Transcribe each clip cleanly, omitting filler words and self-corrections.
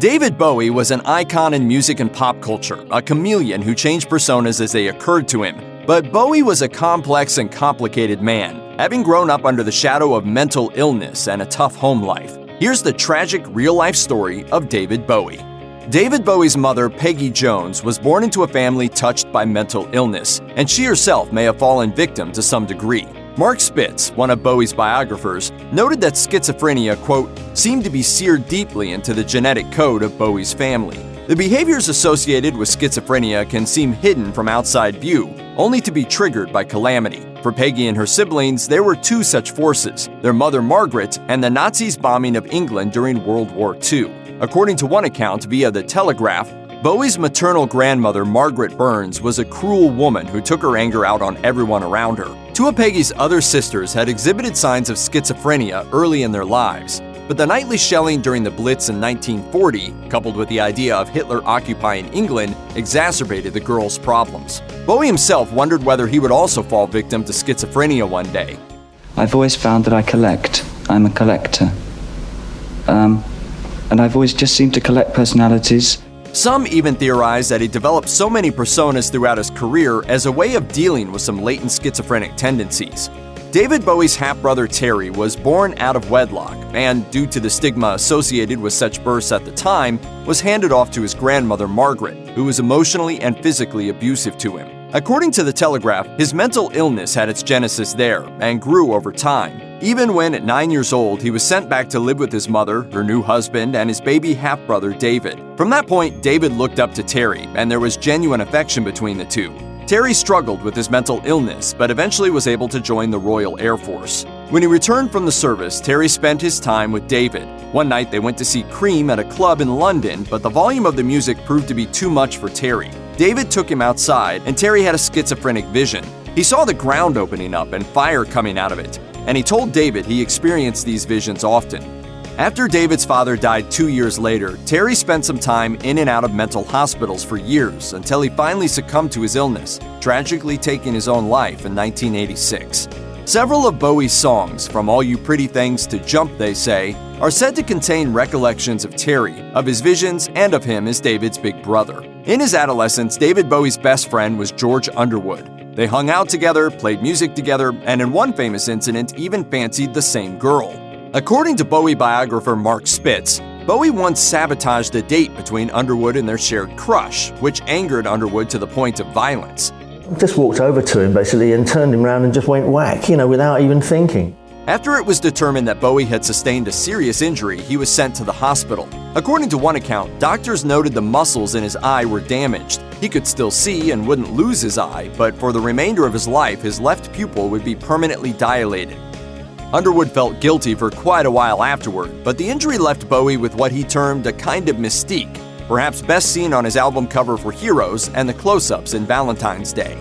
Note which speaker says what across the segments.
Speaker 1: David Bowie was an icon in music and pop culture, a chameleon who changed personas as they occurred to him. But Bowie was a complex and complicated man, having grown up under the shadow of mental illness and a tough home life. Here's the tragic real-life story of David Bowie. David Bowie's mother, Peggy Jones, was born into a family touched by mental illness, and she herself may have fallen victim to some degree. Mark Spitz, one of Bowie's biographers, noted that schizophrenia, quote, seemed to be seared deeply into the genetic code of Bowie's family. The behaviors associated with schizophrenia can seem hidden from outside view, only to be triggered by calamity. For Peggy and her siblings, there were two such forces, their mother Margaret and the Nazis' bombing of England during World War II. According to one account via The Telegraph, Bowie's maternal grandmother, Margaret Burns, was a cruel woman who took her anger out on everyone around her. Two of Peggy's other sisters had exhibited signs of schizophrenia early in their lives, but the nightly shelling during the Blitz in 1940, coupled with the idea of Hitler occupying England, exacerbated the girls' problems. Bowie himself wondered whether he would also fall victim to schizophrenia one day.
Speaker 2: I've always found that I collect. I'm a collector. And I've always just seemed to collect personalities.
Speaker 1: Some even theorize that he developed so many personas throughout his career as a way of dealing with some latent schizophrenic tendencies. David Bowie's half-brother Terry was born out of wedlock and, due to the stigma associated with such births at the time, was handed off to his grandmother Margaret, who was emotionally and physically abusive to him. According to The Telegraph, his mental illness had its genesis there and grew over time. Even when at 9 years old, he was sent back to live with his mother, her new husband, and his baby half-brother David. From that point, David looked up to Terry, and there was genuine affection between the two. Terry struggled with his mental illness, but eventually was able to join the Royal Air Force. When he returned from the service, Terry spent his time with David. One night, they went to see Cream at a club in London, but the volume of the music proved to be too much for Terry. David took him outside, and Terry had a schizophrenic vision. He saw the ground opening up and fire coming out of it, and he told David he experienced these visions often. After David's father died 2 years later, Terry spent some time in and out of mental hospitals for years until he finally succumbed to his illness, tragically taking his own life in 1986. Several of Bowie's songs, from All You Pretty Things to Jump They Say, are said to contain recollections of Terry, of his visions, and of him as David's big brother. In his adolescence, David Bowie's best friend was George Underwood. They hung out together, played music together, and in one famous incident even fancied the same girl. According to Bowie biographer Mark Spitz, Bowie once sabotaged a date between Underwood and their shared crush, which angered Underwood to the point of violence.
Speaker 3: Just walked over to him basically and turned him around and just went whack, without even thinking.
Speaker 1: After it was determined that Bowie had sustained a serious injury, he was sent to the hospital. According to one account, doctors noted the muscles in his eye were damaged. He could still see and wouldn't lose his eye, but for the remainder of his life, his left pupil would be permanently dilated. Underwood felt guilty for quite a while afterward, but the injury left Bowie with what he termed a kind of mystique, perhaps best seen on his album cover for Heroes and the close-ups in Valentine's Day.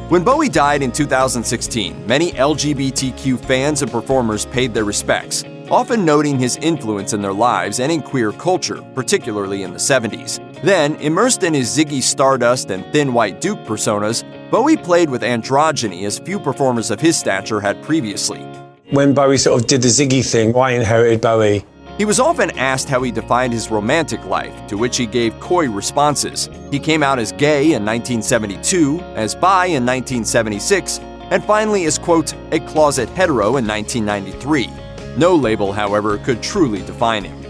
Speaker 1: When Bowie died in 2016, many LGBTQ fans and performers paid their respects, often noting his influence in their lives and in queer culture, particularly in the 70s. Then, immersed in his Ziggy Stardust and Thin White Duke personas, Bowie played with androgyny as few performers of his stature had previously.
Speaker 4: When Bowie sort of did the Ziggy thing, I inherited Bowie.
Speaker 1: He was often asked how he defined his romantic life, to which he gave coy responses. He came out as gay in 1972, as bi in 1976, and finally as, quote, a closet hetero in 1993. No label, however, could truly define him.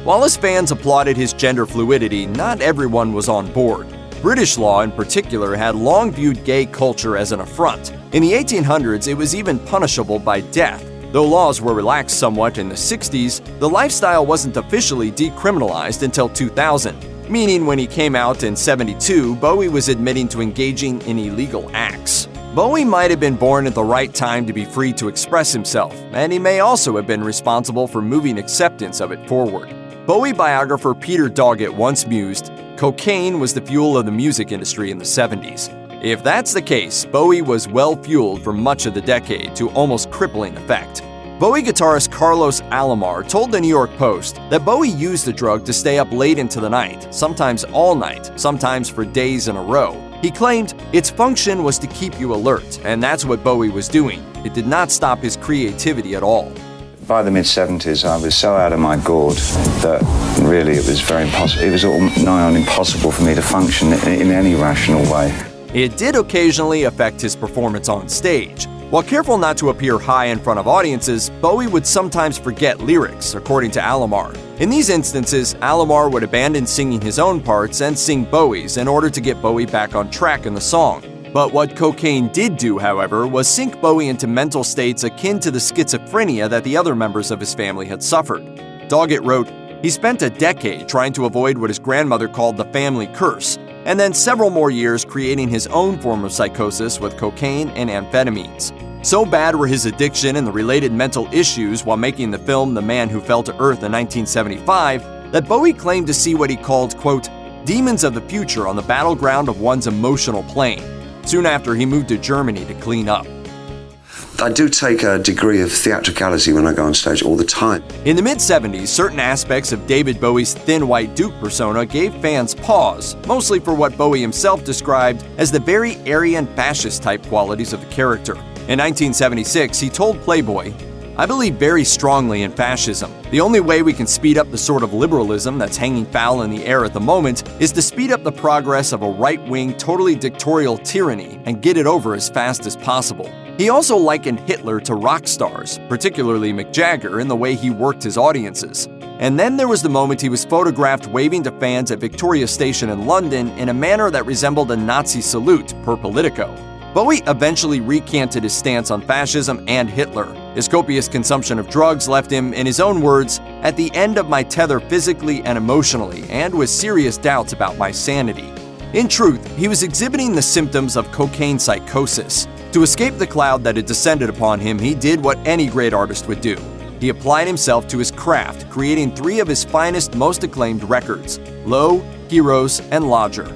Speaker 1: While his fans applauded his gender fluidity, not everyone was on board. British law in particular had long viewed gay culture as an affront. In the 1800s, it was even punishable by death. Though laws were relaxed somewhat in the 60s, the lifestyle wasn't officially decriminalized until 2000, meaning when he came out in 72, Bowie was admitting to engaging in illegal acts. Bowie might have been born at the right time to be free to express himself, and he may also have been responsible for moving acceptance of it forward. Bowie biographer Peter Doggett once mused, "Cocaine was the fuel of the music industry in the 70s. If that's the case, Bowie was well-fueled for much of the decade to almost crippling effect." Bowie guitarist Carlos Alomar told the New York Post that Bowie used the drug to stay up late into the night, sometimes all night, sometimes for days in a row. He claimed its function was to keep you alert, and that's what Bowie was doing. It did not stop his creativity at all.
Speaker 2: By the mid-70s, I was so out of my gourd that really it was very impossible. It was all nigh on impossible for me to function in any rational way.
Speaker 1: It did occasionally affect his performance on stage. While careful not to appear high in front of audiences, Bowie would sometimes forget lyrics, according to Alomar. In these instances, Alomar would abandon singing his own parts and sing Bowie's in order to get Bowie back on track in the song. But what cocaine did do, however, was sink Bowie into mental states akin to the schizophrenia that the other members of his family had suffered. Doggett wrote, "He spent a decade trying to avoid what his grandmother called the family curse, and then several more years creating his own form of psychosis with cocaine and amphetamines. So bad were his addiction and the related mental issues while making the film The Man Who Fell to Earth in 1975 that Bowie claimed to see what he called, quote, demons of the future on the battleground of one's emotional plane. Soon after, he moved to Germany to clean up.
Speaker 5: I do take a degree of theatricality when I go on stage all the time.
Speaker 1: In the mid-70s, certain aspects of David Bowie's thin white Duke persona gave fans pause, mostly for what Bowie himself described as the very Aryan fascist-type qualities of the character. In 1976, he told Playboy, "I believe very strongly in fascism. The only way we can speed up the sort of liberalism that's hanging foul in the air at the moment is to speed up the progress of a right-wing, totally dictatorial tyranny and get it over as fast as possible." He also likened Hitler to rock stars, particularly Mick Jagger, in the way he worked his audiences. And then there was the moment he was photographed waving to fans at Victoria Station in London in a manner that resembled a Nazi salute, per Politico. Bowie eventually recanted his stance on fascism and Hitler. His copious consumption of drugs left him, in his own words, "at the end of my tether physically and emotionally, and with serious doubts about my sanity." In truth, he was exhibiting the symptoms of cocaine psychosis. To escape the cloud that had descended upon him, he did what any great artist would do. He applied himself to his craft, creating 3 of his finest, most acclaimed records, Low, Heroes, and Lodger.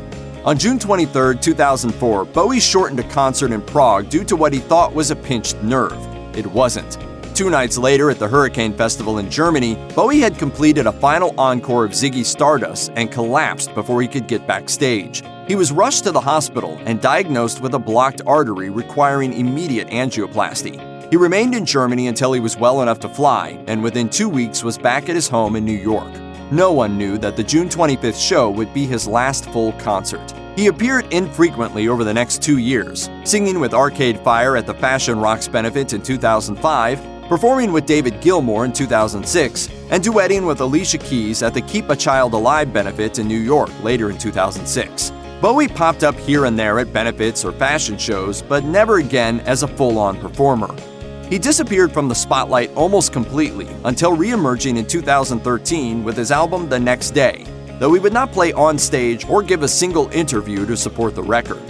Speaker 1: On June 23, 2004, Bowie shortened a concert in Prague due to what he thought was a pinched nerve. It wasn't. 2 nights later at the Hurricane Festival in Germany, Bowie had completed a final encore of Ziggy Stardust and collapsed before he could get backstage. He was rushed to the hospital and diagnosed with a blocked artery requiring immediate angioplasty. He remained in Germany until he was well enough to fly, and within 2 weeks was back at his home in New York. No one knew that the June 25th show would be his last full concert. He appeared infrequently over the next 2 years, singing with Arcade Fire at the Fashion Rocks benefit in 2005, performing with David Gilmour in 2006, and duetting with Alicia Keys at the Keep a Child Alive benefit in New York later in 2006. Bowie popped up here and there at benefits or fashion shows, but never again as a full-on performer. He disappeared from the spotlight almost completely until re-emerging in 2013 with his album The Next Day, though he would not play on stage or give a single interview to support the record.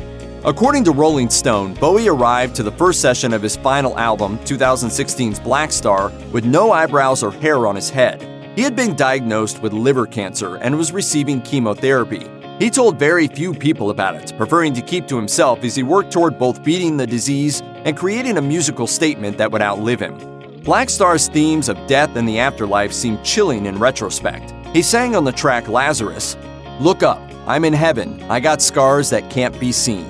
Speaker 1: According to Rolling Stone, Bowie arrived to the first session of his final album, 2016's Black Star, with no eyebrows or hair on his head. He had been diagnosed with liver cancer and was receiving chemotherapy. He told very few people about it, preferring to keep to himself as he worked toward both beating the disease and creating a musical statement that would outlive him. Black Star's themes of death and the afterlife seem chilling in retrospect. He sang on the track Lazarus, "Look up, I'm in heaven, I got scars that can't be seen."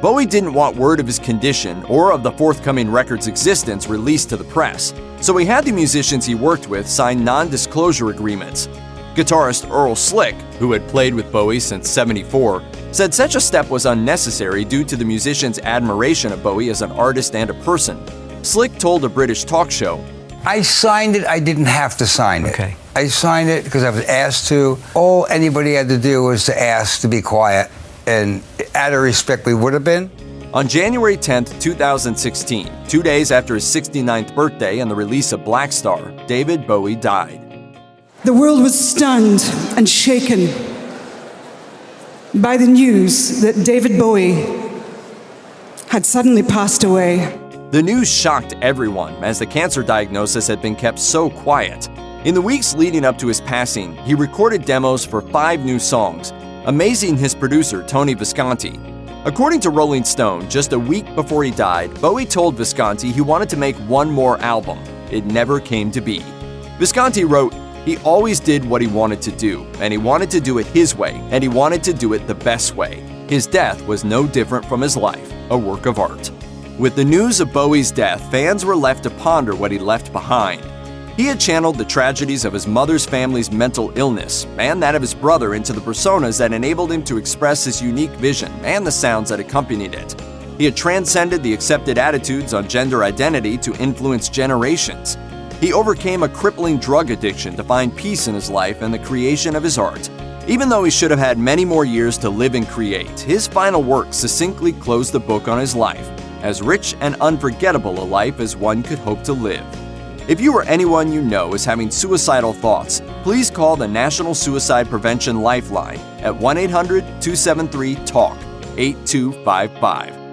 Speaker 1: Bowie didn't want word of his condition or of the forthcoming record's existence released to the press, so he had the musicians he worked with sign non-disclosure agreements. Guitarist Earl Slick, who had played with Bowie since '74, said such a step was unnecessary due to the musicians' admiration of Bowie as an artist and a person. Slick told a British talk show,
Speaker 6: "I signed it, I didn't have to sign it.
Speaker 4: Okay.
Speaker 6: I signed it because I was asked to. All anybody had to do was to ask to be quiet, and out of respect we would have been."
Speaker 1: On January 10, 2016, 2 days after his 69th birthday and the release of Black Star, David Bowie died.
Speaker 7: The world was stunned and shaken by the news that David Bowie had suddenly passed away.
Speaker 1: The news shocked everyone as the cancer diagnosis had been kept so quiet. In the weeks leading up to his passing, he recorded demos for 5 new songs, amazing his producer Tony Visconti. According to Rolling Stone, just a week before he died, Bowie told Visconti he wanted to make one more album. It never came to be. Visconti wrote, "He always did what he wanted to do, and he wanted to do it his way, and he wanted to do it the best way. His death was no different from his life, a work of art." With the news of Bowie's death, fans were left to ponder what he left behind. He had channeled the tragedies of his mother's family's mental illness and that of his brother into the personas that enabled him to express his unique vision and the sounds that accompanied it. He had transcended the accepted attitudes on gender identity to influence generations. He overcame a crippling drug addiction to find peace in his life and the creation of his art. Even though he should have had many more years to live and create, his final work succinctly closed the book on his life, as rich and unforgettable a life as one could hope to live. If you or anyone you know is having suicidal thoughts, please call the National Suicide Prevention Lifeline at 1-800-273-TALK 8255.